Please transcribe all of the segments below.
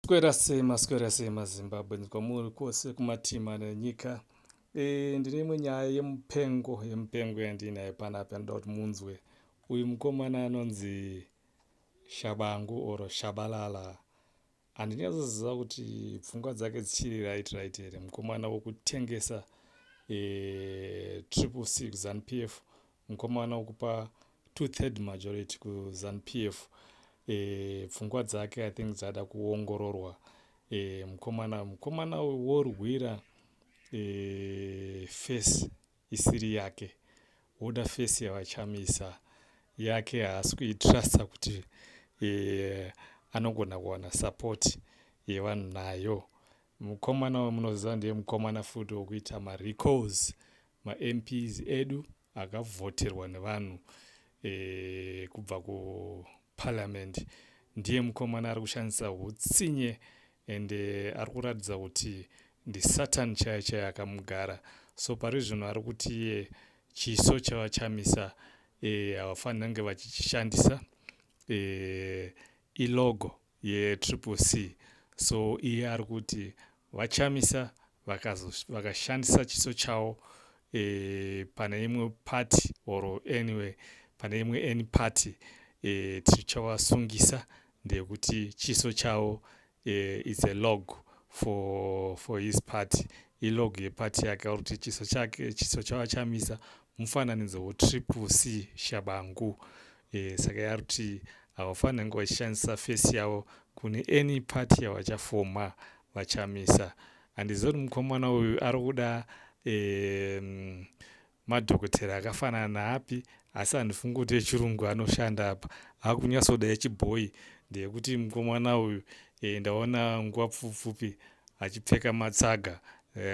Swera sema Zimbabwe kwamuri kwose kumatima nenyika. Ndine imwe nyaya yemupengo yandinayo panapa ndoda kuti munzwe. Uyu mukomana anonzi Tshabangu oro Shabalala. Handinyazoziva kuti pfungwa dzake dzichiri right here. Mukomana wokutengesa triple C kuZANU-PF. Mukomana wokupa 2/3 majority kuZANU-PF. Pfungwa dzake I think dzada kuongororwa. Mukomana worwira face isiri yake. Woda face yavachamisa. Yake haasi kuitrusta kuti anogona kuwana support yevanhu nayo. Mukomana wamunoziva ndiye mukomana futi wokuita marecalls maMPs edu akavhoterwa nevanhu kubva kuparliament. Ndiye mukomana ari kushandisa hutsinye ende ari kuratidza kuti ndisatan chaiye akamugara. So pari zvino ari kuti iye chiso chavachamisa havafaniri kunge vachichishandisa ilogo yetriple C. So iye ari kuti vachamisa vakashandisa chiso chavo pane imwe party or anyway pane imwe any party tichawasungisa ndekuti chiso chavo is a log for his party. Ilog yeparty yake ari kuti chiso chavachamisa mufananidzo wetriple C Tshabangu. Saka yari kuti havafaniri kunge vachishandisa face yavo kune any party yavachafoma vachamisa. Handizivi kuti mukomana uyu ari kuda madhokotera akafanana naapi, asi handifungi kuti echirungu anoshanda apa. Hakunyatsoda echibhoyi ndeyekuti mukomana uyu ndaona nguva pfupi achipfeka matsaga.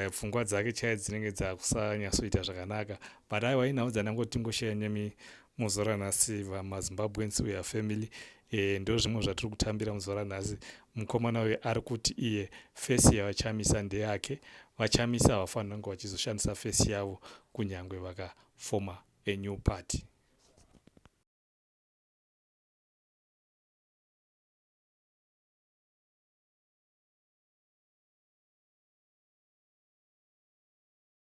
Pfungwa dzake chaidzo dzinenge dzakusanyatsoita zvakanaka. But aiwa inhau dzandangoti tingoshare nemi muzuva ranhasi vamaZimbabweans we are family. Ndo zvimwe zvatiri kutambira muzuva ranhasi. Mukomana uyu ari kuti iye face yavachamisa ndeyake. Vachamisa havafaniri kunge vachizoshandisa face yavo kunyange vakafoma a new party.